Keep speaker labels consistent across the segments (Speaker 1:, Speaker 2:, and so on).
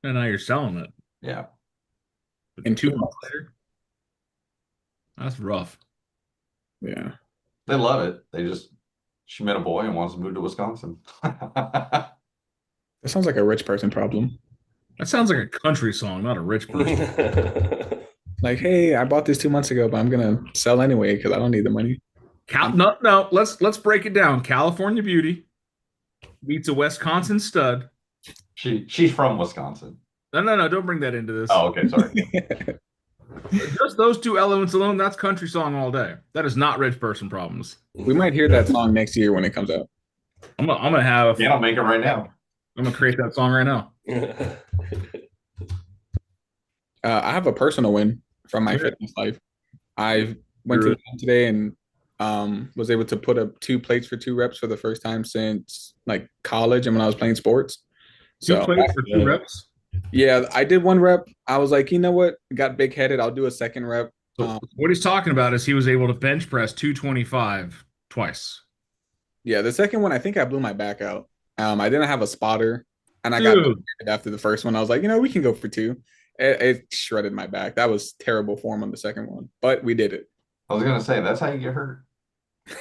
Speaker 1: And now you're selling it.
Speaker 2: Yeah,
Speaker 3: In
Speaker 1: 2 months
Speaker 3: 2 months.
Speaker 1: later. That's rough.
Speaker 3: Yeah.
Speaker 2: they love it. She met a boy and wants to move to Wisconsin.
Speaker 3: That sounds like a rich person problem.
Speaker 1: That sounds like a country song, not a rich person.
Speaker 3: Like, hey, I bought this 2 months ago, but I'm gonna sell anyway because I don't need the money.
Speaker 1: No, no. Let's break it down. California beauty meets a Wisconsin stud.
Speaker 2: She's from Wisconsin.
Speaker 1: No, no, no. Don't bring that into this.
Speaker 2: Oh, okay, sorry.
Speaker 1: Just those two elements alone, that's country song all day. That is not rich person problems.
Speaker 3: We might hear that song next year when it comes out.
Speaker 1: I'm gonna have.
Speaker 2: Yeah, I'll make it right now.
Speaker 1: I'm gonna create that song right now.
Speaker 3: I have a personal win from my fitness life. I went to the gym today and was able to put up 2 plates for 2 reps for the first time since like college and when I was playing sports.
Speaker 1: Two
Speaker 3: So
Speaker 1: plates for 2 reps.
Speaker 3: yeah, I did 1 rep. I was like, you know what? Got big headed. I'll do a second rep.
Speaker 1: So what he's talking about is he was able to bench press 225 twice.
Speaker 3: Yeah, the second one, I think I blew my back out. I didn't have a spotter, and I got
Speaker 1: Dude,
Speaker 3: after the first one. I was like, we can go for 2. It shredded my back. That was terrible form on the second one, but we did it.
Speaker 2: I was gonna say that's how you get hurt.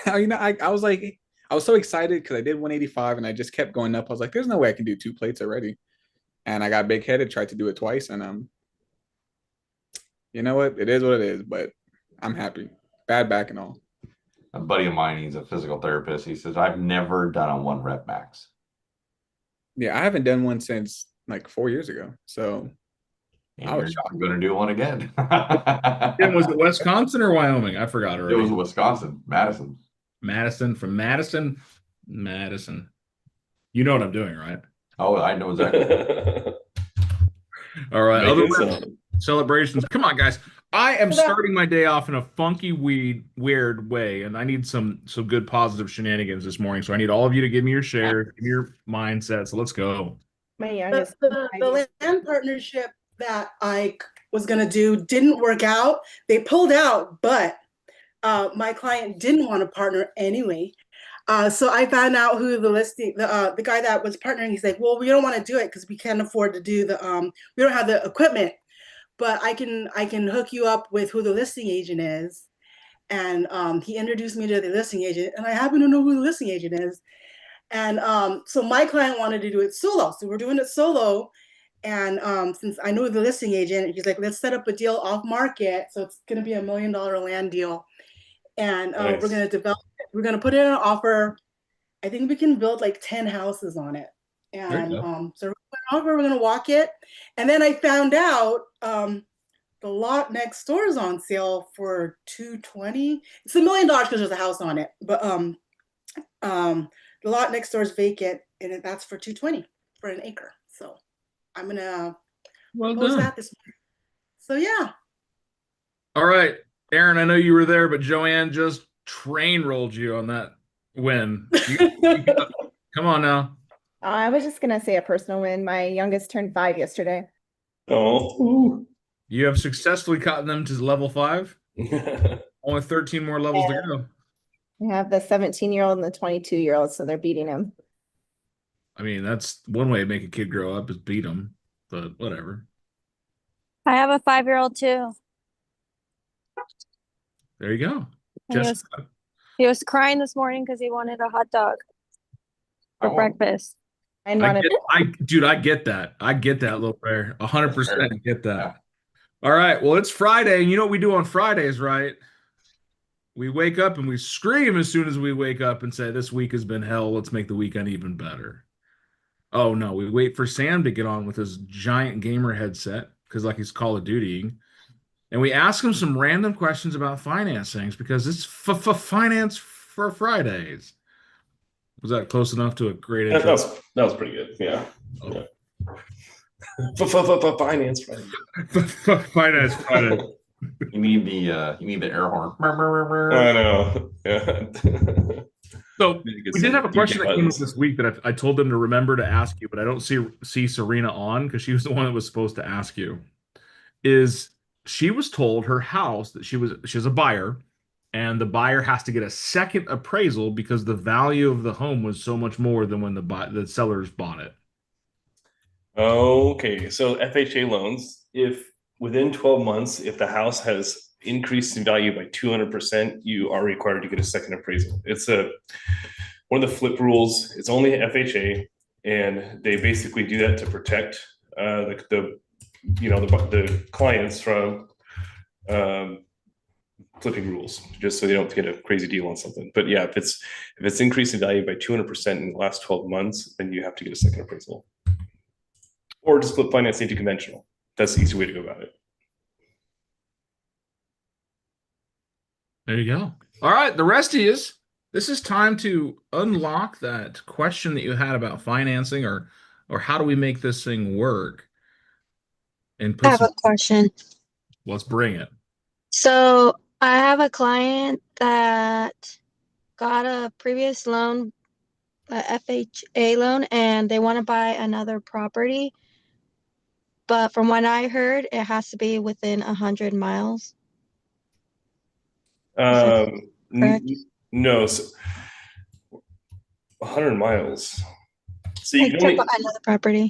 Speaker 3: I was like, I was so excited because I did 185 and I just kept going up. I was like, there's no way I can do 2 plates already. And I got big headed, tried to do it twice, and you know what? It is what it is, but I'm happy. Bad back and all.
Speaker 2: A buddy of mine, he's a physical therapist. He says, I've never done a 1 rep max.
Speaker 3: Yeah, I haven't done one since like 4 years ago. So
Speaker 2: And
Speaker 3: I was
Speaker 2: you're
Speaker 3: shocked.
Speaker 2: going to do one again.
Speaker 1: and was it Wisconsin or Wyoming? I forgot
Speaker 2: It
Speaker 1: already.
Speaker 2: was Wisconsin, Madison.
Speaker 1: Madison from Madison. Madison. You know what I'm doing, right?
Speaker 2: Oh, I know exactly.
Speaker 1: All right. Other
Speaker 4: Making
Speaker 1: wins,
Speaker 4: some.
Speaker 1: celebrations. Come on, guys. I am starting my day off in a funky, weird way, and I need some good positive shenanigans this morning. So I need all of you to give me your share, give me your mindset. So let's go.
Speaker 5: My youngest.
Speaker 6: The land partnership that I was going to do didn't work out. They pulled out, but my client didn't want to partner anyway. So I found out who the guy that was partnering. He's like, well, we don't want to do it because we can't afford to do we don't have the equipment, but I can hook you up with who the listing agent is. And he introduced me to the listing agent, and I happen to know who the listing agent is. And so my client wanted to do it solo. So we're doing it solo. And since I know the listing agent, he's like, let's set up a deal off market. So it's going to be $1 million land deal. And
Speaker 4: Nice.
Speaker 6: we're going to develop it. We're going to put in an offer. I think we can build like 10 houses on it. And so we're going to walk it. And then I found out the lot next door is on sale for $220. It's $1 million because there's a house on it. But the lot next door is vacant, and that's for $220 for an acre. So I'm gonna propose that this morning. So yeah.
Speaker 1: All right, Aaron. I know you were there, but Joanne just train rolled you on that win. Come on now.
Speaker 5: I was just gonna say a personal win. My youngest turned 5 yesterday.
Speaker 4: Oh.
Speaker 1: You have successfully gotten them to level 5. Only 13 more levels to go.
Speaker 5: We have the 17-year-old and the 22-year-old, so they're beating him.
Speaker 1: I mean, that's one way to make a kid grow up is beat them, but whatever.
Speaker 7: I have a 5-year-old too.
Speaker 1: There you go.
Speaker 7: He was crying this morning because he wanted a hot dog for breakfast.
Speaker 5: I
Speaker 1: get that. I get that, little bear. 100% get that. Yeah. All right. Well, it's Friday, and you know what we do on Fridays, right? We wake up and we scream as soon as we wake up and say, this week has been hell. Let's make the weekend even better. Oh, no. We wait for Sam to get on with his giant gamer headset because like he's Call of Duty. And we ask him some random questions about finance things because it's finance for Fridays. Was that close enough to a great intro?
Speaker 4: That was pretty good. Yeah.
Speaker 1: Oh.
Speaker 4: Finance Friday.
Speaker 1: Finance Friday.
Speaker 2: You need the air horn.
Speaker 4: I know. Yeah.
Speaker 1: So we did have a question that came up this week that I told them to remember to ask you, but I don't see Serena on because she was the one that was supposed to ask you. She was told her house that she's a buyer, and the buyer has to get a second appraisal because the value of the home was so much more than when the sellers bought it.
Speaker 4: Okay, so FHA loans, if within 12 months, if the house has increased in value by 200%, you are required to get a second appraisal. It's one of the flip rules. It's only FHA, and they basically do that to protect the clients from flipping rules, just so they don't get a crazy deal on something. But yeah, if it's increased in value by 200% in the last 12 months, then you have to get a second appraisal. Or just flip financing to conventional. That's the easy way to go about it.
Speaker 1: There you go. All right, the rest of you, this is time to unlock that question that you had about financing or how do we make this thing work? And
Speaker 7: I
Speaker 1: put
Speaker 7: have
Speaker 1: some,
Speaker 7: a question.
Speaker 1: let's bring it.
Speaker 7: So I have a client that got a previous loan, a FHA loan, and they want to buy another property. But from what I heard, it has to be within 100 miles. Correct?
Speaker 4: No, so 100 miles. So you
Speaker 7: Like
Speaker 4: can
Speaker 7: to
Speaker 4: only
Speaker 7: buy another property.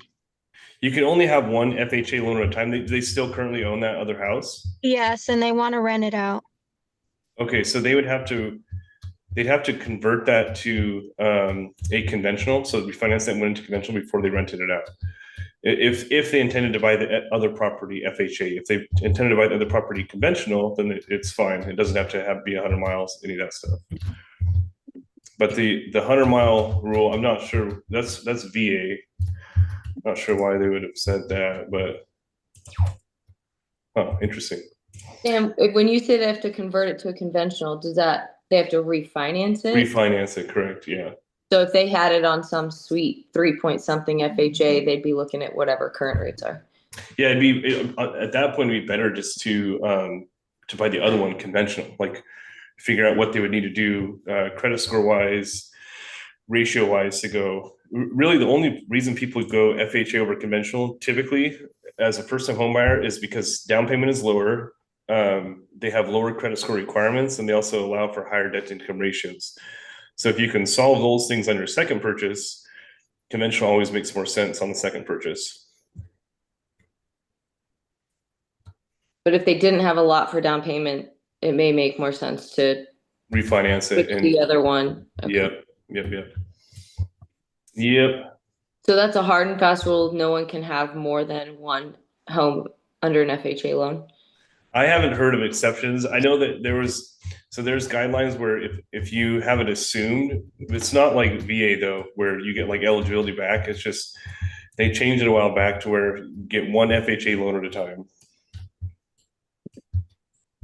Speaker 4: you can only have one FHA loan at a time. They still currently own that other house.
Speaker 7: Yes, and they want to rent it out.
Speaker 4: Okay, so they'd have to convert that to a conventional. So we finance that one into conventional before they rented it out. If they intended to buy the other property FHA, if they intended to buy the other property conventional, then it's fine. It doesn't have to be 100 miles, any of that stuff. But the 100-mile rule, I'm not sure. That's VA. Not sure why they would have said that, but interesting.
Speaker 8: And when you say they have to convert it to a conventional, does that they have to refinance it?
Speaker 4: Refinance it, correct? Yeah.
Speaker 8: So if they had it on some sweet 3 point something FHA, they'd be looking at whatever current rates are.
Speaker 4: Yeah, at that point it'd be better just to buy the other one conventional, like figure out what they would need to do credit score wise, ratio wise to go. Really, the only reason people go FHA over conventional typically as a first time home buyer is because down payment is lower. They have lower credit score requirements, and they also allow for higher debt to income ratios. So if you can solve those things on your second purchase, conventional always makes more sense on the second purchase.
Speaker 8: But if they didn't have a lot for down payment, it may make more sense to
Speaker 4: refinance it
Speaker 8: pick the other one. Okay.
Speaker 4: Yep.
Speaker 8: So that's a hard and fast rule. No one can have more than one home under an FHA loan.
Speaker 4: I haven't heard of exceptions. I know that there's guidelines where if you have it assumed, it's not like VA though, where you get like eligibility back. It's just they changed it a while back to where you get one FHA loan at a time.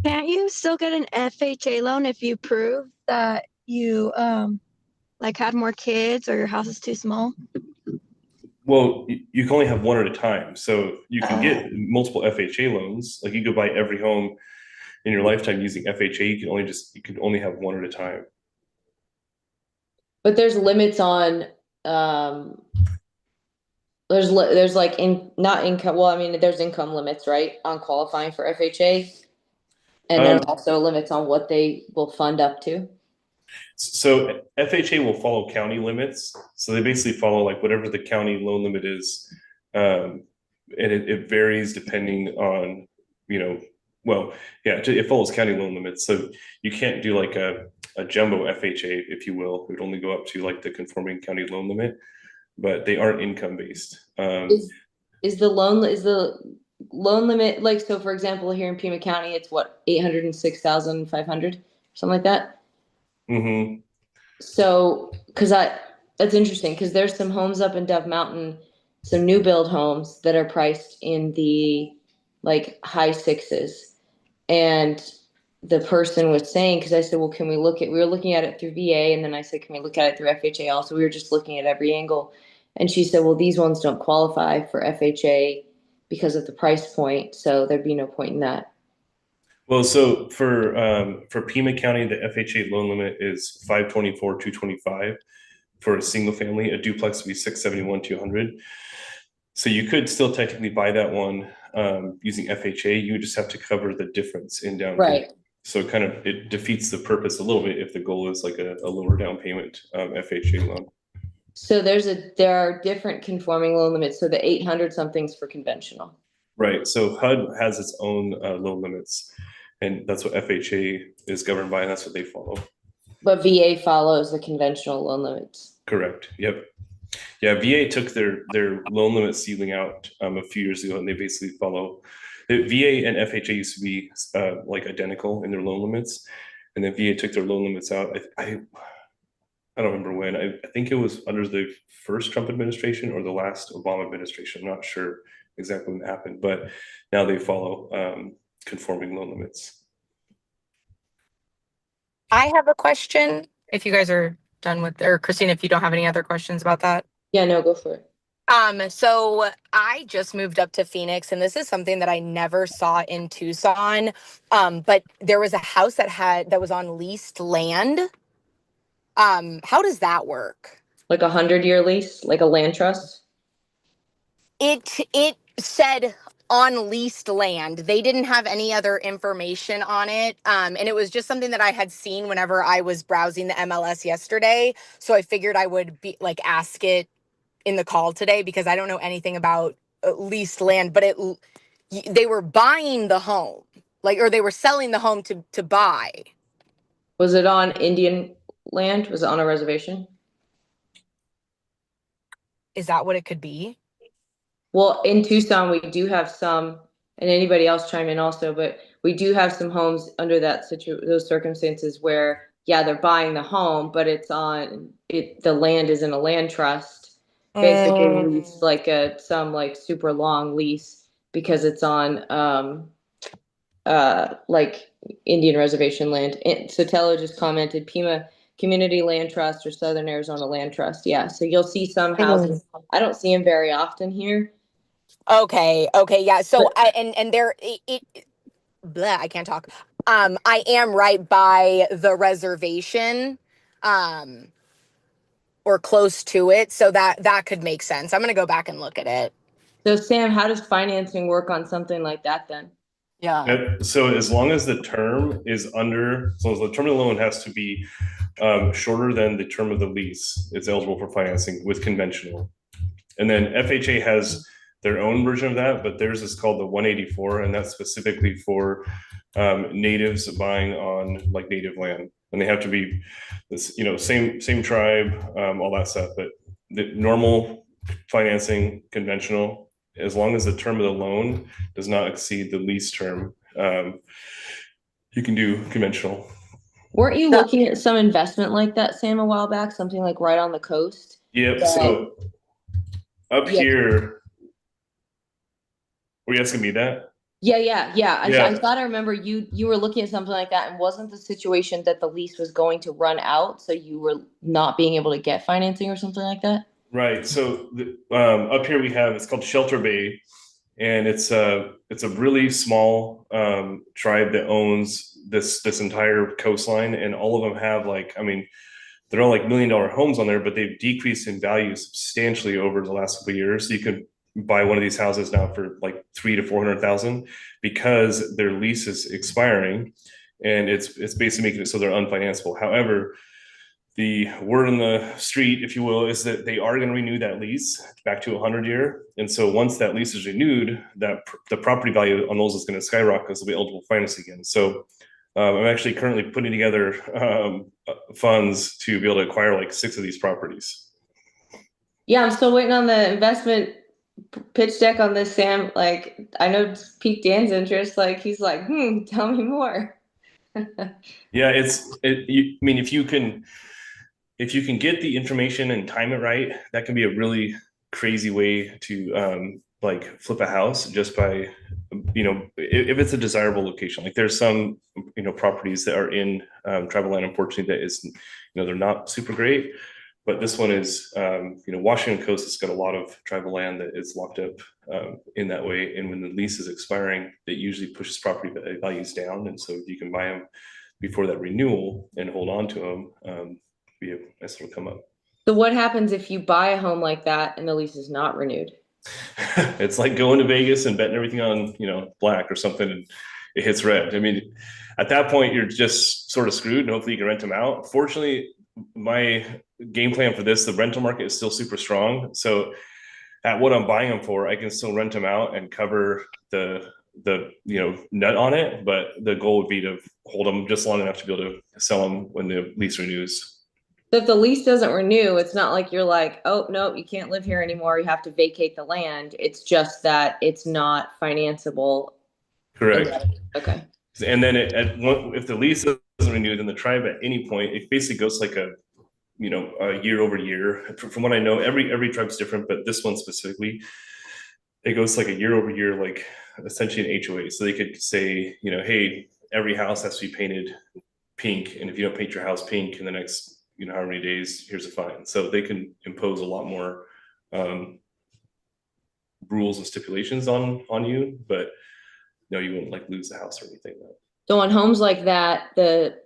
Speaker 7: Can't you still get an FHA loan if you prove that you like had more kids or your house is too small?
Speaker 4: Well, you can only have one at a time. So you can get multiple FHA loans. Like you could buy every home in your lifetime using FHA. You can only have one at a time.
Speaker 8: But there's limits on there's like not income. Well, I mean, there's income limits, right, on qualifying for FHA, and there's also limits on what they will fund up to.
Speaker 4: So FHA will follow county limits. So they basically follow like whatever the county loan limit is. And it varies depending on, it follows county loan limits. So you can't do like a jumbo FHA, if you will. It would only go up to like the conforming county loan limit, but they aren't income based.
Speaker 8: Is the loan limit, like, so for example, here in Pima County, it's what, 806,500, something like that?
Speaker 4: Mm-hmm.
Speaker 8: So, that's interesting because there's some homes up in Dove Mountain, some new build homes that are priced in the like high sixes. And the person was saying, because I said, well, we were looking at it through VA, and then I said, can we look at it through FHA also? We were just looking at every angle. And she said, well, these ones don't qualify for FHA because of the price point. So there'd be no point in that.
Speaker 4: Well, so for Pima County, the FHA loan limit is 524,225 for a single family. A duplex would be 671,200. So you could still technically buy that one using FHA. You would just have to cover the difference in down payment.
Speaker 8: Right.
Speaker 4: So it defeats the purpose a little bit if the goal is like a lower down payment FHA loan.
Speaker 8: So there are different conforming loan limits. So the 800 something's for conventional.
Speaker 4: Right. So HUD has its own loan limits, and that's what FHA is governed by, and that's what they follow.
Speaker 8: But VA follows the conventional loan limits.
Speaker 4: Correct. Yep. Yeah, VA took their loan limit ceiling out a few years ago, and they basically follow. The VA and FHA used to be like identical in their loan limits, and then VA took their loan limits out. I don't remember when. I think it was under the first Trump administration or the last Obama administration. I'm not sure exactly when it happened, but now they follow conforming loan limits.
Speaker 9: I have a question. If you guys are done with, or Christine, if you don't have any other questions about that.
Speaker 8: Yeah, no, go for it.
Speaker 9: So I just moved up to Phoenix, and this is something that I never saw in Tucson. But there was a house that was on leased land. How does that work?
Speaker 8: Like 100-year lease, like a land trust?
Speaker 9: It said on leased land. They didn't have any other information on it. And it was just something that I had seen whenever I was browsing the MLS yesterday. So I figured I would be like, ask it in the call today, because I don't know anything about leased land, but they were buying the home, or they were selling the home to buy.
Speaker 8: Was it on Indian land? Was it on a reservation?
Speaker 9: Is that what it could be?
Speaker 8: Well, in Tucson, we do have some, and anybody else chime in also, but we do have some homes under those circumstances where, yeah, they're buying the home, but the land is in a land trust. Basically, it's like some super long lease because it's on like Indian reservation land. And Sotelo just commented Pima Community Land Trust or Southern Arizona Land Trust. Yeah, so you'll see some houses. I don't see them very often here.
Speaker 9: Okay, yeah. So I can't talk. I am right by the reservation. Or close to it, so that could make sense. I'm gonna go back and look at it.
Speaker 8: So Sam, how does financing work on something like that then?
Speaker 9: Yeah.
Speaker 4: So as long as the term is so the term of the loan has to be shorter than the term of the lease, it's eligible for financing with conventional. And then FHA has their own version of that, but theirs is called the 184, and that's specifically for natives buying on like native land. And they have to be this, same tribe, all that stuff. But the normal financing, conventional, as long as the term of the loan does not exceed the lease term, you can do conventional.
Speaker 8: Weren't you looking at some investment like that, Sam, a while back? Something like right on the coast?
Speaker 4: Yep. So up here, were you asking me that?
Speaker 8: Yeah. I thought I remember you were looking at something like that, and wasn't the situation that the lease was going to run out, so you were not being able to get financing or something like that?
Speaker 4: Right. So up here we have, it's called Shelter Bay, and it's a really small tribe that owns this entire coastline, and all of them have they're all like $1 million homes on there, but they've decreased in value substantially over the last couple of years. So you could buy one of these houses now for like $300,000 to $400,000 because their lease is expiring, and it's basically making it so they're unfinanceable. However, the word on the street, if you will, is that they are going to renew that lease back to 100-year. And so once that lease is renewed, the property value on those is going to skyrocket because they'll be eligible for financing again. So I'm actually currently putting together funds to be able to acquire like 6 of these properties.
Speaker 8: Yeah, I'm still waiting on the investment pitch deck on this, Sam. Like, I know it's piqued Dan's interest. Like, he's like, tell me more.
Speaker 4: Yeah, if you can get the information and time it right, that can be a really crazy way to flip a house just by, if it's a desirable location. Like there's some, properties that are in tribal land, unfortunately, that is, they're not super great. But this one is, Washington Coast has got a lot of tribal land that is locked up in that way. And when the lease is expiring, it usually pushes property values down. And so if you can buy them before that renewal and hold on to them, be a nice little come up.
Speaker 8: So what happens if you buy a home like that and the lease is not renewed?
Speaker 4: It's like going to Vegas and betting everything on, black or something, and it hits red. I mean, at that point, you're just sort of screwed, and hopefully you can rent them out. Fortunately, my game plan for this, the rental market is still super strong. So at what I'm buying them for, I can still rent them out and cover the net on it. But the goal would be to hold them just long enough to be able to sell them when the lease renews.
Speaker 8: So if the lease doesn't renew, it's not like you're like, oh no, you can't live here anymore. You have to vacate the land. It's just that it's not financeable.
Speaker 4: Correct.
Speaker 8: Okay.
Speaker 4: And then if the lease doesn't renew, then the tribe at any point, it basically goes like a year over year. From what I know, every tribe's different, but this one specifically, it goes like a year over year, like essentially an HOA. So they could say, hey, every house has to be painted pink, and if you don't paint your house pink in the next however many days, here's a fine. So they can impose a lot more rules and stipulations on you, but no, you wouldn't like lose the house or anything.
Speaker 8: So on homes like that, the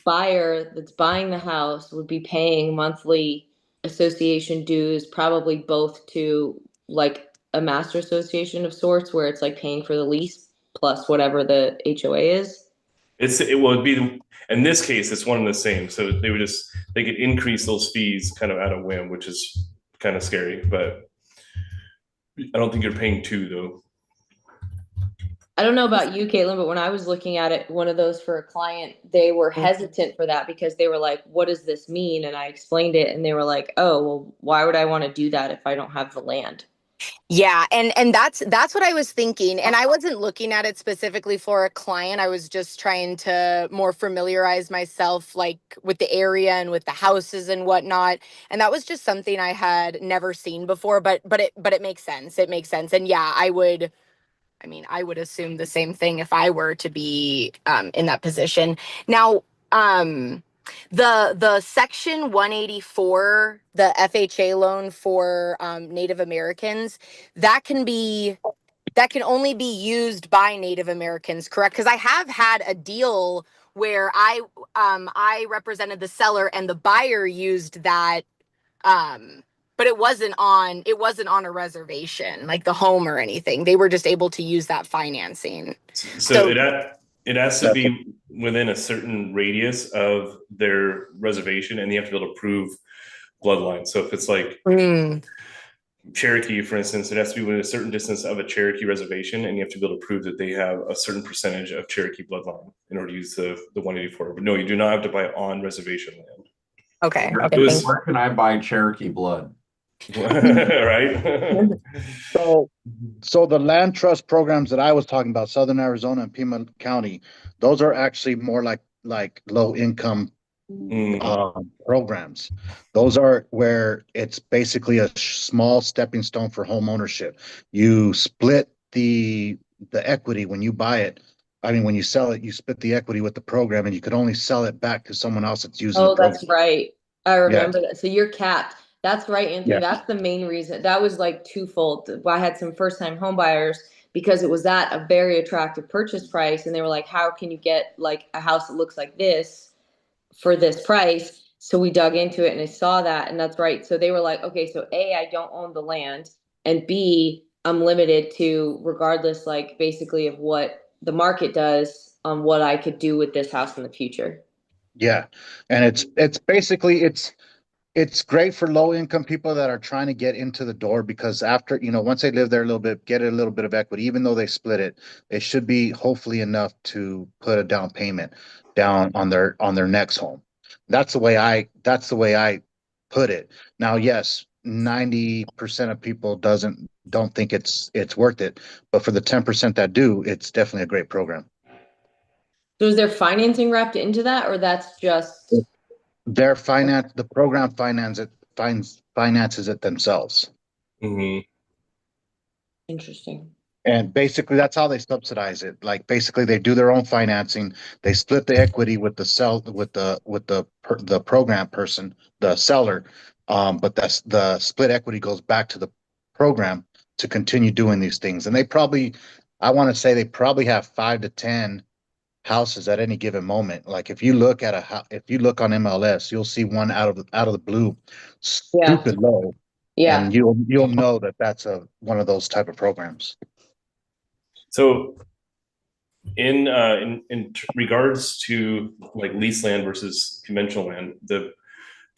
Speaker 8: buyer that's buying the house would be paying monthly association dues, probably both to like a master association of sorts, where it's like paying for the lease plus whatever the HOA is.
Speaker 4: It would be, in this case, it's one and the same. So they could increase those fees kind of at a whim, which is kind of scary, but I don't think you're paying two though.
Speaker 8: I don't know about you, Caitlin, but when I was looking at it, one of those for a client, they were hesitant for that because they were like, what does this mean? And I explained it and they were like, oh, well, why would I want to do that if I don't have the land?
Speaker 9: Yeah, and that's what I was thinking. And I wasn't looking at it specifically for a client. I was just trying to more familiarize myself like with the area and with the houses and whatnot. And that was just something I had never seen before, but it makes sense. It makes sense. And yeah, I would assume the same thing if I were to be in that position. Now, the Section 184, the FHA loan for Native Americans, that can only be used by Native Americans, correct? Because I have had a deal where I represented the seller and the buyer used that. But it wasn't on a reservation, like the home or anything. They were just able to use that financing.
Speaker 4: So it has to be within a certain radius of their reservation, and you have to be able to prove bloodline. So if it's like Cherokee, for instance, it has to be within a certain distance of a Cherokee reservation, and you have to be able to prove that they have a certain percentage of Cherokee bloodline in order to use the 184. But no, you do not have to buy on reservation land.
Speaker 9: Okay.
Speaker 2: Where can I buy Cherokee blood?
Speaker 4: Right.
Speaker 10: So the land trust programs that I was talking about, Southern Arizona and Pima County, those are actually more like low income programs. Those are where it's basically a small stepping stone for home ownership. You split the equity when you buy it. I mean, when you sell it, you split the equity with the program, and you could only sell it back to someone else that's using the program.
Speaker 8: That's right. I remember that. So you're capped. That's right, Anthony.
Speaker 10: Yeah.
Speaker 8: That's the main reason. That was like twofold. I had some first-time home buyers because it was at a very attractive purchase price, and they were like, how can you get like a house that looks like this for this price? So we dug into it and I saw that, and that's right. So they were like, okay, so A, I don't own the land, and B, I'm limited to, regardless, like basically of what the market does, on what I could do with this house in the future.
Speaker 10: Yeah. And it's basically it's great for low income people that are trying to get into the door, because after, once they live there a little bit, get a little bit of equity, even though they split it, it should be hopefully enough to put a down payment down on their next home. That's the way I put it. Now, yes, 90% of people don't think it's worth it, but for the 10% that do, it's definitely a great program.
Speaker 8: So is there financing wrapped into that, or that's just
Speaker 10: the program finances it themselves.
Speaker 4: Mm-hmm.
Speaker 8: Interesting.
Speaker 10: And basically that's how they subsidize it. Like basically they do their own financing. They split the equity with the program person, the seller. But that's the split equity goes back to the program to continue doing these things. And I want to say they probably have 5 to 10 houses at any given moment. Like if you look on MLS, you'll see one out of the blue, stupid low.
Speaker 8: Yeah.
Speaker 10: And you'll know that that's one of those type of programs.
Speaker 4: So in regards to like lease land versus conventional land, the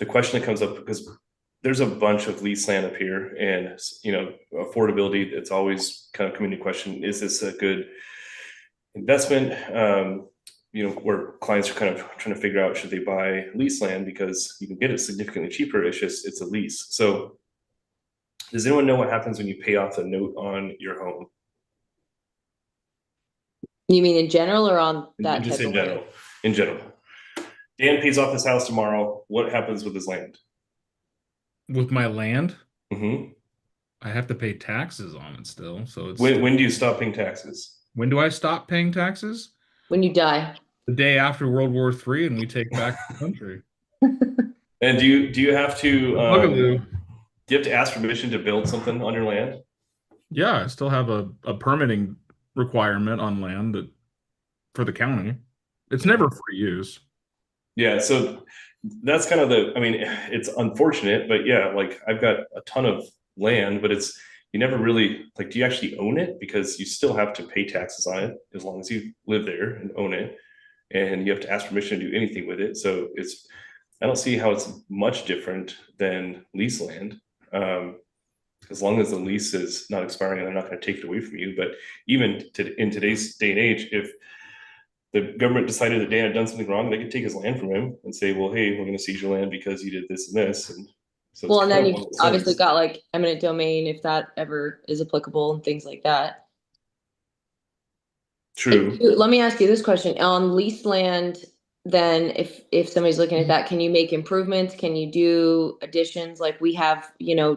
Speaker 4: the question that comes up, because there's a bunch of lease land up here, and affordability, it's always kind of coming into question. Is this a good investment? Where clients are kind of trying to figure out, should they buy lease land because you can get it significantly cheaper. It's a lease. So does anyone know what happens when you pay off a note on your home?
Speaker 8: You mean in general or on that
Speaker 4: Just
Speaker 8: type
Speaker 4: in
Speaker 8: of
Speaker 4: general.
Speaker 8: land?
Speaker 4: In general. Dan pays off his house tomorrow. What happens with his land?
Speaker 1: With my land,
Speaker 4: Mm-hmm.
Speaker 1: I have to pay taxes on it still. So it's
Speaker 4: When do you stop paying taxes?
Speaker 1: when do I stop paying taxes?
Speaker 8: When you die.
Speaker 1: The day after World War III, and we take back the country.
Speaker 4: And do you have to
Speaker 1: Boogaloo.
Speaker 4: do you have to ask permission to build something on your land?
Speaker 1: Yeah, I still have a permitting requirement on land for the county. It's never free use.
Speaker 4: Yeah, so that's kind of it's unfortunate, but yeah, like I've got a ton of land, but you never really, like, do you actually own it? Because you still have to pay taxes on it as long as you live there and own it, and you have to ask permission to do anything with it. So I don't see how it's much different than lease land. As long as the lease is not expiring and they're not going to take it away from you. But even in today's day and age, if the government decided that Dan had done something wrong, they could take his land from him and say, well, hey, we're going to seize your land because you did this and this. And so
Speaker 8: Well, and then you've obviously got like eminent domain, if that ever is applicable, and things like that.
Speaker 4: True.
Speaker 8: Let me ask you this question. On leased land, then if somebody's looking at that, can you make improvements? Can you do additions? Like we have,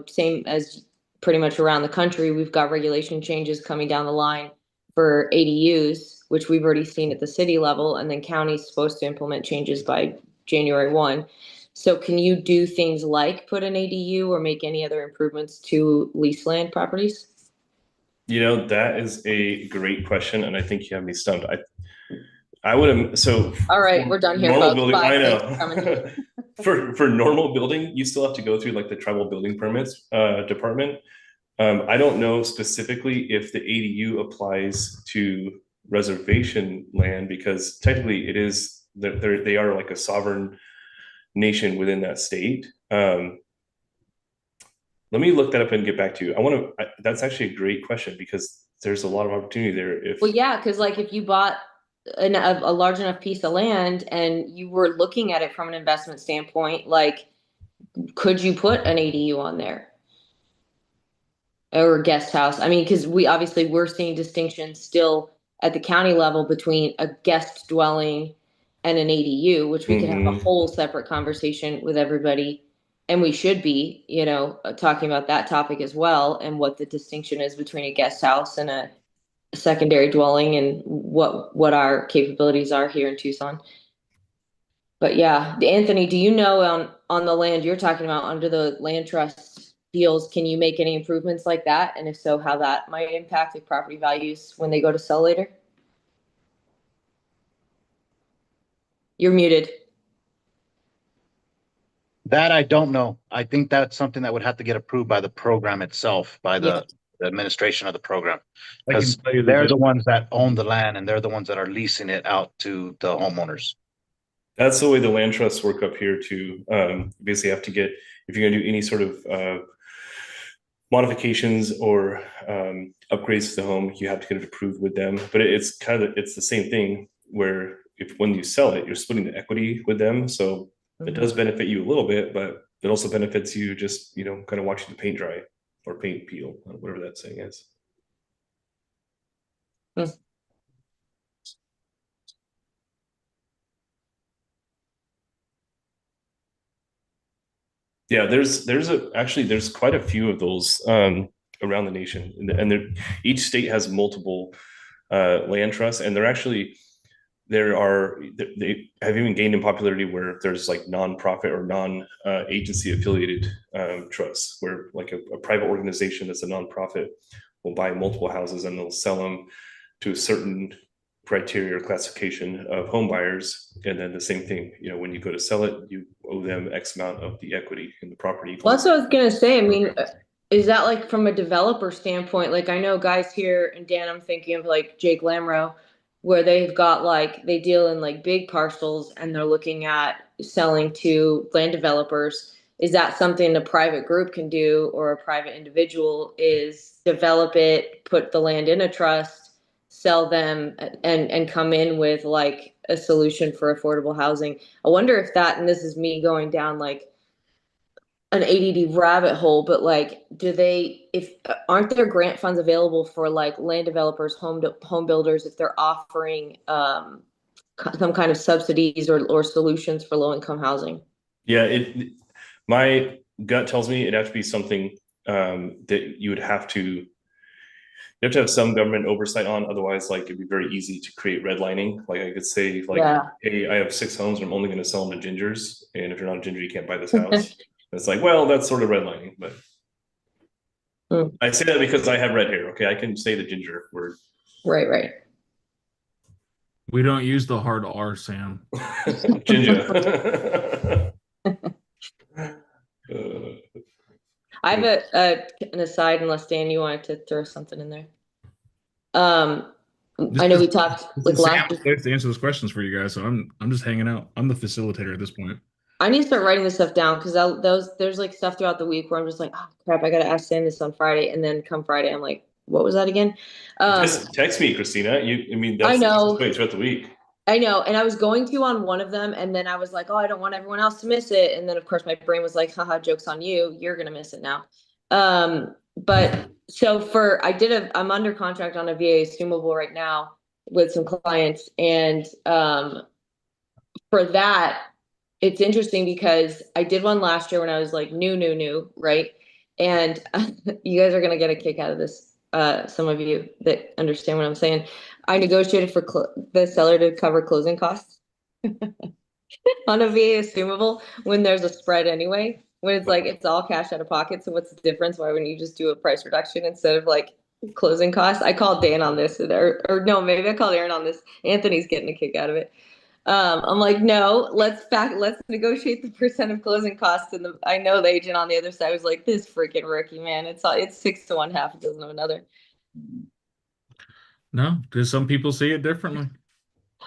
Speaker 8: same as pretty much around the country, we've got regulation changes coming down the line for ADUs, which we've already seen at the city level, and then county's supposed to implement changes by January 1. So can you do things like put an ADU or make any other improvements to lease land properties?
Speaker 4: That is a great question, and I think you have me stumped. I would have, so.
Speaker 8: All right, we're done here,
Speaker 4: Normal
Speaker 8: folks.
Speaker 4: building,
Speaker 8: Bye.
Speaker 4: I
Speaker 8: Thanks for coming.
Speaker 4: know. For normal building, you still have to go through like the tribal building permits department. I don't know specifically if the ADU applies to reservation land, because technically it is, they are like a sovereign nation within that state. Let me look that up and get back to you. That's actually a great question, because there's a lot of opportunity there.
Speaker 8: Well, yeah, because like if you bought a large enough piece of land and you were looking at it from an investment standpoint, like, could you put an ADU on there? Or a guest house? I mean, because we're seeing distinctions still at the county level between a guest dwelling and an ADU, which we could have a whole separate conversation with everybody. And we should be, talking about that topic as well, and what the distinction is between a guest house and a secondary dwelling, and what our capabilities are here in Tucson. But yeah, Anthony, do you know on the land you're talking about under the land trust deals, can you make any improvements like that? And if so, how that might impact the property values when they go to sell later? You're muted.
Speaker 10: That I don't know. I think that's something that would have to get approved by the program itself, by the administration of the program. Because they're the ones that own the land, and they're the ones that are leasing it out to the homeowners. That's
Speaker 4: the way the land trusts work up here too. Basically have to get, if you're gonna do any sort of modifications or upgrades to the home, you have to get it approved with them. But it's the same thing, where when you sell it, you're splitting the equity with them. So it does benefit you a little bit, but it also benefits you just, kind of watching the paint dry or paint peel, whatever that saying is. Yeah, there's quite a few of those around the nation, and each state has multiple land trusts, and they have even gained in popularity where there's like nonprofit or non-agency affiliated trusts, where like a private organization that's a nonprofit will buy multiple houses and they'll sell them to a certain criteria or classification of home buyers. And then the same thing, when you go to sell it, you owe them X amount of the equity in the property.
Speaker 8: Well, that's what I was gonna say. I mean, is that like from a developer standpoint? Like I know guys here, and Dan, I'm thinking of like Jake Lamro, where they've got like they deal in like big parcels and they're looking at selling to land developers. Is that something a private group can do, or a private individual is develop it, put the land in a trust, sell them, and come in with like a solution for affordable housing? I wonder if that, and this is me going down like an ADD rabbit hole, but like, do they, if aren't there grant funds available for like land developers, home builders, if they're offering some kind of subsidies or solutions for low income housing?
Speaker 4: Yeah, my gut tells me it'd have to be something that you have to have some government oversight on. Otherwise, like it'd be very easy to create redlining. Like I could say, like,
Speaker 8: Yeah.
Speaker 4: hey, I have 6 homes and I'm only going to sell them to gingers, and if you're not a ginger, you can't buy this house. It's like, well, that's sort of redlining, but I say that because I have red hair. Okay, I can say the ginger word.
Speaker 8: Right.
Speaker 1: We don't use the hard R, Sam.
Speaker 4: Ginger.
Speaker 8: I have an aside, unless Dan, you wanted to throw something in there. I know we talked like last week.
Speaker 1: To answer those questions for you guys, so I'm just hanging out. I'm the facilitator at this point.
Speaker 8: I need to start writing this stuff down, because there's like stuff throughout the week where I'm just like, oh crap, I gotta ask Sam this on Friday, and then come Friday, I'm like, what was that again?
Speaker 4: Just text me, Christina. That's
Speaker 8: I know.
Speaker 4: throughout the week.
Speaker 8: I know, and I was going to on one of them, and then I was like, oh, I don't want everyone else to miss it, and then of course my brain was like, haha, joke's on you, you're gonna miss it now. But so I'm under contract on a VA assumable right now with some clients, and for that, it's interesting because I did one last year when I was like new, right? And you guys are gonna get a kick out of this. Some of you that understand what I'm saying. I negotiated for the seller to cover closing costs on a VA assumable when there's a spread anyway. When it's like it's all cash out of pocket. So what's the difference? Why wouldn't you just do a price reduction instead of like closing costs? I called Dan on this, or no, maybe I called Aaron on this. Anthony's getting a kick out of it. I'm like, no, let's negotiate the percent of closing costs. And I know the agent on the other side was like, this freaking rookie, man. It's 6 to 1, half a dozen of another.
Speaker 1: No, because some people see it differently.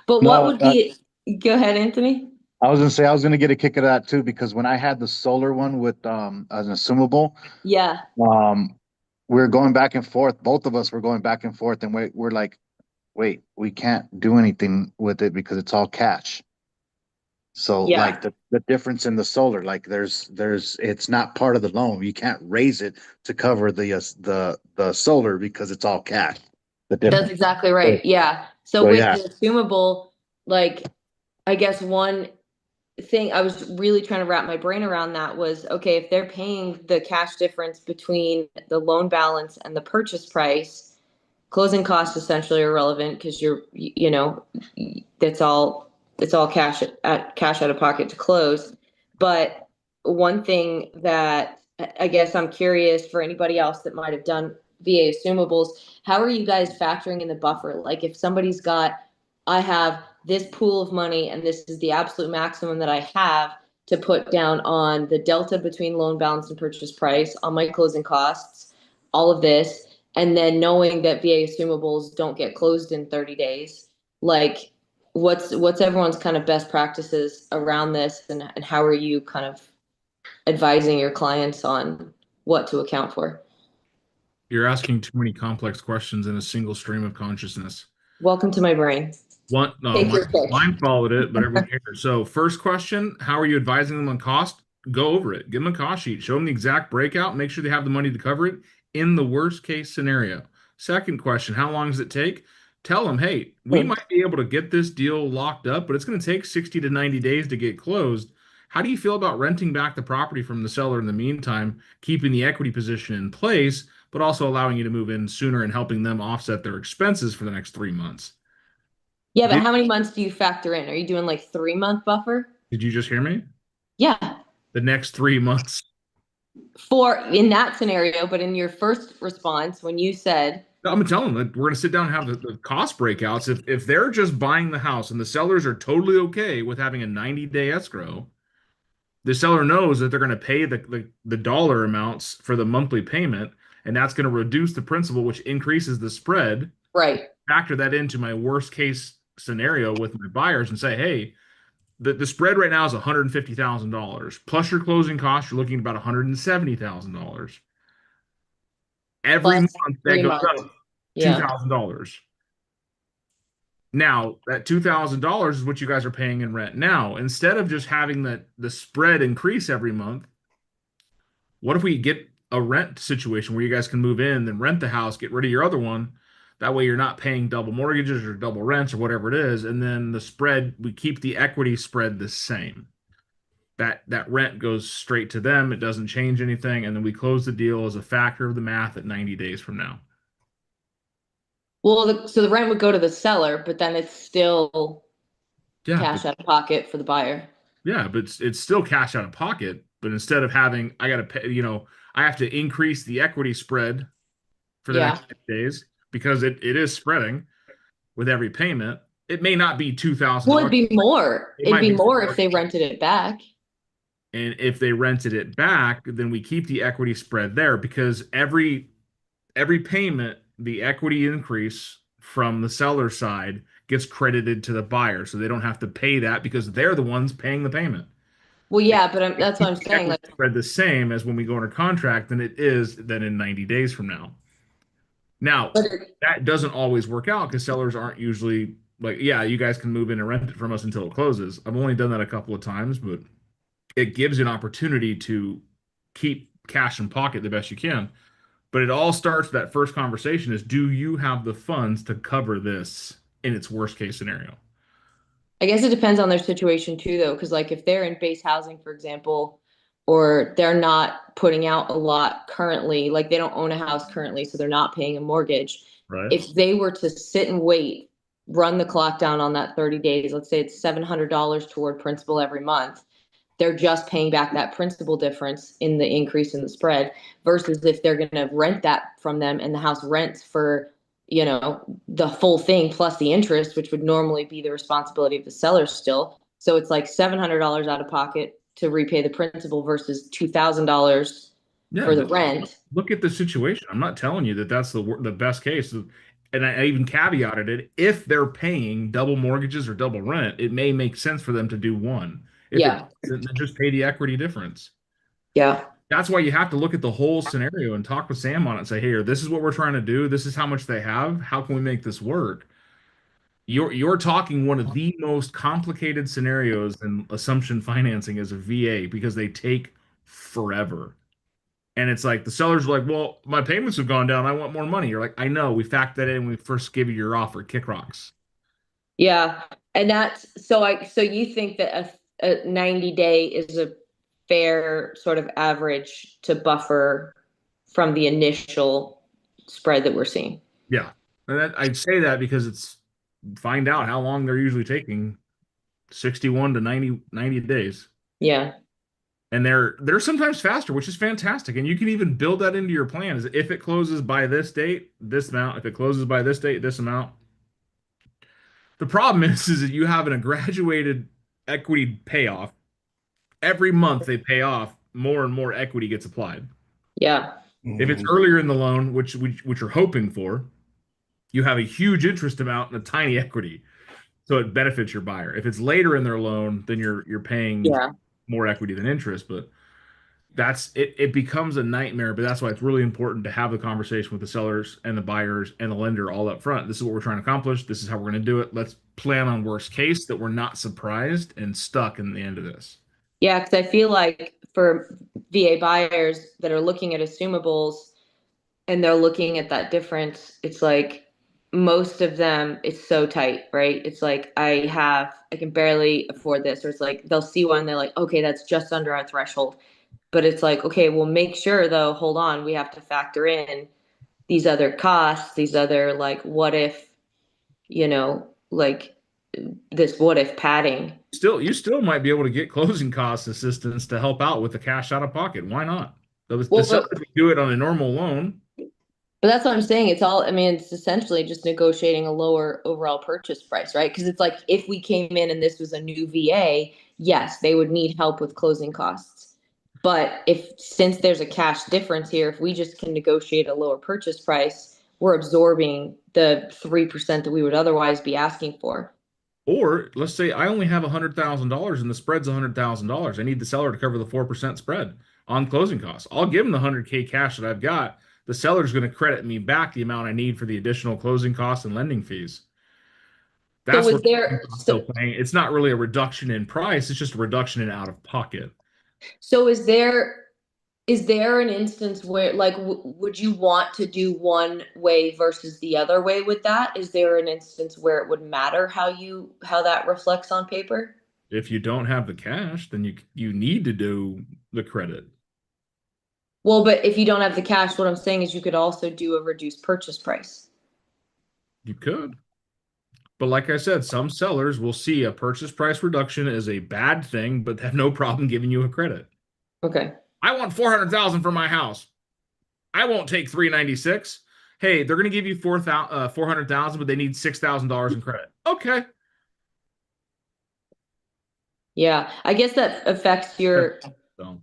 Speaker 8: But what would be? Go ahead, Anthony.
Speaker 10: I was gonna say I was gonna get a kick out of that too, because when I had the solar one with as an assumable,
Speaker 8: yeah,
Speaker 10: we were going back and forth. Both of us were going back and forth, and we're like, wait, we can't do anything with it because it's all cash. So like the difference in the solar, like there's it's not part of the loan. You can't raise it to cover the solar because it's all cash.
Speaker 8: That's exactly right. Yeah. So with the assumable, like, I guess one thing I was really trying to wrap my brain around that was, okay, if they're paying the cash difference between the loan balance and the purchase price, closing costs essentially are irrelevant because it's all cash out of pocket to close. But one thing that I guess I'm curious for anybody else that might have done VA assumables, how are you guys factoring in the buffer? Like if somebody's got, I have this pool of money and this is the absolute maximum that I have to put down on the delta between loan balance and purchase price, on my closing costs, all of this, and then knowing that VA assumables don't get closed in 30 days, like what's everyone's kind of best practices around this, and how are you kind of advising your clients on what to account for?
Speaker 1: You're asking too many complex questions in a single stream of consciousness.
Speaker 8: Welcome to my brain.
Speaker 1: Mine followed it, but everyone here. So first question, how are you advising them on cost? Go over it. Give them a cost sheet. Show them the exact breakout. Make sure they have the money to cover it in the worst case scenario. Second question, how long does it take? Tell them, hey, we might be able to get this deal locked up, but it's going to take 60 to 90 days to get closed. How do you feel about renting back the property from the seller in the meantime, keeping the equity position in place, but also allowing you to move in sooner and helping them offset their expenses for the next 3 months?
Speaker 8: Yeah, but how many months do you factor in? Are you doing like 3-month buffer?
Speaker 1: Did you just hear me?
Speaker 8: Yeah.
Speaker 1: The next 3 months.
Speaker 8: In that scenario, but in your first response, when you said,
Speaker 1: I'm telling them we're going to sit down and have the cost breakouts. If they're just buying the house and the sellers are totally okay with having a 90-day escrow, the seller knows that they're going to pay the dollar amounts for the monthly payment, and that's going to reduce the principal, which increases the spread.
Speaker 8: Right.
Speaker 1: factor that into my worst case scenario with my buyers and say, hey, the spread right now is $150,000 plus your closing costs. You're looking at about $170,000. Every
Speaker 8: Plus
Speaker 1: month that
Speaker 8: 3
Speaker 1: goes
Speaker 8: months.
Speaker 1: up
Speaker 8: Yeah.
Speaker 1: $2,000. Now that $2,000 is what you guys are paying in rent now. Instead of just having the spread increase every month, what if we get a rent situation where you guys can move in, then rent the house, get rid of your other one? That way you're not paying double mortgages or double rents or whatever it is, and then the spread, we keep the equity spread the same. That rent goes straight to them. It doesn't change anything, and then we close the deal as a factor of the math at 90 days from now.
Speaker 8: Well, so the rent would go to the seller, but then it's still
Speaker 1: Yeah,
Speaker 8: cash
Speaker 1: but,
Speaker 8: out of pocket for the buyer.
Speaker 1: yeah, but it's still cash out of pocket. But instead of having, I got to pay, I have to increase the equity spread for the
Speaker 8: Yeah.
Speaker 1: next 10 days because it is spreading with every payment. It may not be $2,000.
Speaker 8: Well, it'd be more.
Speaker 1: It
Speaker 8: It'd
Speaker 1: might
Speaker 8: be
Speaker 1: be
Speaker 8: more
Speaker 1: more.
Speaker 8: if they rented it back.
Speaker 1: And if they rented it back, then we keep the equity spread there because every payment, the equity increase from the seller side gets credited to the buyer. So they don't have to pay that because they're the ones paying the payment.
Speaker 8: Well, yeah, but that's what I'm
Speaker 1: Keep the
Speaker 8: saying.
Speaker 1: equity
Speaker 8: Like,
Speaker 1: spread the same as when we go under contract than it is then in 90 days from now. Now,
Speaker 8: but
Speaker 1: that doesn't always work out because sellers aren't usually like, yeah, you guys can move in and rent it from us until it closes. I've only done that a couple of times, but it gives you an opportunity to keep cash in pocket the best you can. But it all starts that first conversation is, do you have the funds to cover this in its worst case scenario?
Speaker 8: I guess it depends on their situation too, though, because like if they're in base housing, for example, or they're not putting out a lot currently, like they don't own a house currently, so they're not paying a mortgage.
Speaker 1: Right.
Speaker 8: If they were to sit and wait, run the clock down on that 30 days, let's say it's $700 toward principal every month, they're just paying back that principal difference in the increase in the spread versus if they're going to rent that from them and the house rents for, the full thing plus the interest, which would normally be the responsibility of the seller still. So it's like $700 out of pocket to repay the principal versus $2,000 for the rent.
Speaker 1: Look at the situation. I'm not telling you that that's the best case. And I even caveated it. If they're paying double mortgages or double rent, it may make sense for them to do one. If
Speaker 8: Yeah.
Speaker 1: then just pay the equity difference.
Speaker 8: Yeah.
Speaker 1: That's why you have to look at the whole scenario and talk with Sam on it and say, hey, this is what we're trying to do. This is how much they have. How can we make this work? You're talking one of the most complicated scenarios in assumption financing as a VA because they take forever. And it's like the sellers are like, well, my payments have gone down. I want more money. You're like, I know. We factored that in when we first gave you your offer. Kick rocks.
Speaker 8: Yeah. And that's so you think that a 90-day is a fair sort of average to buffer from the initial spread that we're seeing.
Speaker 1: Yeah. And I'd say that because it's find out how long they're usually taking, 61 to 90 days.
Speaker 8: Yeah.
Speaker 1: And they're sometimes faster, which is fantastic. And you can even build that into your plan. Is if it closes by this date, this amount. If it closes by this date, this amount. The problem is that you have a graduated equity payoff. Every month they pay off, more and more equity gets applied.
Speaker 8: Yeah.
Speaker 1: If it's earlier in the loan, which you're hoping for, you have a huge interest amount and a tiny equity, so it benefits your buyer. If it's later in their loan, then you're paying more equity than interest. But that's it. It becomes a nightmare. But that's why it's really important to have the conversation with the sellers and the buyers and the lender all up front. This is what we're trying to accomplish. This is how we're going to do it. Let's plan on worst case that we're not surprised and stuck in the end of this.
Speaker 8: Yeah, because I feel like for VA buyers that are looking at assumables and they're looking at that difference, it's like most of them, it's so tight, right? It's like I can barely afford this, or it's like they'll see one, they're like, okay, that's just under our threshold. But it's like, okay, well, make sure though, hold on, we have to factor in these other costs, these other like what if, like this what if padding.
Speaker 1: You still might be able to get closing cost assistance to help out with the cash out of pocket. Why not? The sellers would do it on a normal loan.
Speaker 8: But that's what I'm saying. It's essentially just negotiating a lower overall purchase price, right? Because it's like if we came in and this was a new VA, yes, they would need help with closing costs. But since there's a cash difference here, if we just can negotiate a lower purchase price, we're absorbing the 3% that we would otherwise be asking for.
Speaker 1: Or let's say I only have $100,000 and the spread's $100,000. I need the seller to cover the 4% spread on closing costs. I'll give them the 100K cash that I've got. The seller's going to credit me back the amount I need for the additional closing costs and lending fees. That's
Speaker 8: was
Speaker 1: what
Speaker 8: there-
Speaker 1: I'm still paying. It's not really a reduction in price. It's just a reduction in out of pocket.
Speaker 8: So is there an instance where, like, would you want to do one way versus the other way with that? Is there an instance where it would matter how that reflects on paper?
Speaker 1: If you don't have the cash, then you need to do the credit.
Speaker 8: Well, but if you don't have the cash, what I'm saying is you could also do a reduced purchase price.
Speaker 1: You could. But like I said, some sellers will see a purchase price reduction as a bad thing, but have no problem giving you a credit.
Speaker 8: Okay.
Speaker 1: I want 400,000 for my house. I won't take 396. Hey, they're going to give you 400,000, but they need $6,000 in credit. Okay.
Speaker 8: Yeah, I guess that affects your
Speaker 1: So,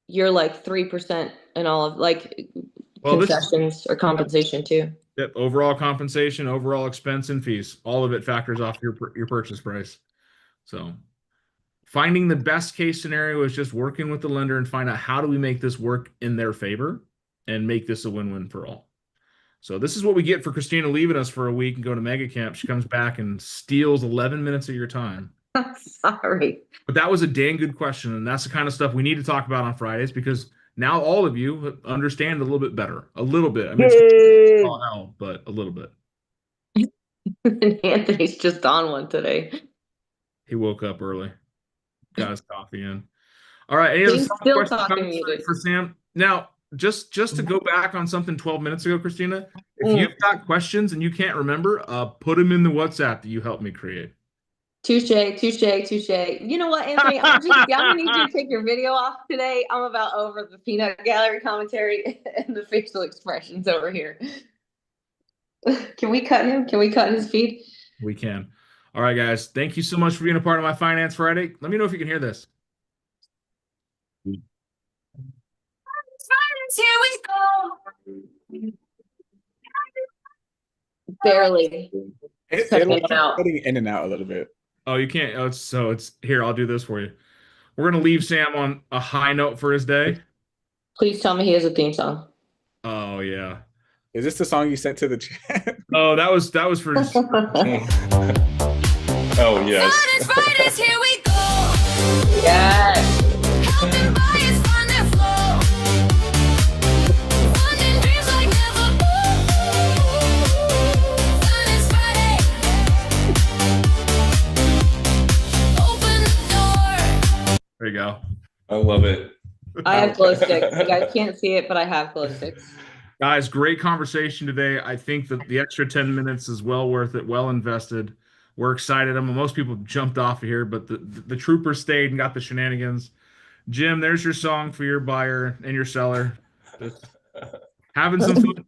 Speaker 8: like 3% and all of like
Speaker 1: well,
Speaker 8: concessions or compensation too.
Speaker 1: Yep, overall compensation, overall expense and fees, all of it factors off your purchase price. So, finding the best case scenario is just working with the lender and find out how do we make this work in their favor and make this a win-win for all. So this is what we get for Christina leaving us for a week and going to Mega Camp. She comes back and steals 11 minutes of your time.
Speaker 8: Sorry.
Speaker 1: But that was a dang good question, and that's the kind of stuff we need to talk about on Fridays because now all of you understand a little bit better. A little bit. I mean, it's all hell, but a little bit.
Speaker 8: Anthony's just on one today.
Speaker 1: He woke up early. Got his coffee in. All right. Any
Speaker 8: He's
Speaker 1: other
Speaker 8: still
Speaker 1: questions
Speaker 8: talking muted.
Speaker 1: for Sam? Now, just to go back on something 12 minutes ago, Christina, if you've got questions and you can't remember, put them in the WhatsApp that you helped me create.
Speaker 8: Touche. You know what, Anthony? I'm gonna need you to take your video off today. I'm about over the peanut gallery commentary and the facial expressions over here. Can we cut him? Can we cut his feed?
Speaker 1: We can. All right, guys. Thank you so much for being a part of my Finance Friday. Let me know if you can hear this.
Speaker 8: Barely.
Speaker 3: It'll
Speaker 8: Cutting
Speaker 3: keep
Speaker 8: out.
Speaker 3: cutting in and out a little bit.
Speaker 1: Oh, you can't. Oh, it's here. I'll do this for you. We're going to leave Sam on a high note for his day.
Speaker 8: Please tell me he has a theme song.
Speaker 1: Oh, yeah.
Speaker 3: Is this the song you sent to the chat?
Speaker 1: Oh, that was for
Speaker 4: Oh yes.
Speaker 11: Fridays, here we go.
Speaker 8: Yes.
Speaker 11: Helping buyers find their flow. Funding dreams like never before. Finance Friday. Open the door.
Speaker 1: There you go.
Speaker 4: I love it.
Speaker 8: I have glow sticks. You guys can't see it, but I have glow sticks.
Speaker 1: Guys, great conversation today. I think that the extra 10 minutes is well worth it, well invested. We're excited. Most people jumped off of here, but the troopers stayed and got the shenanigans. Jim, there's your song for your buyer and your seller. Just having some fun.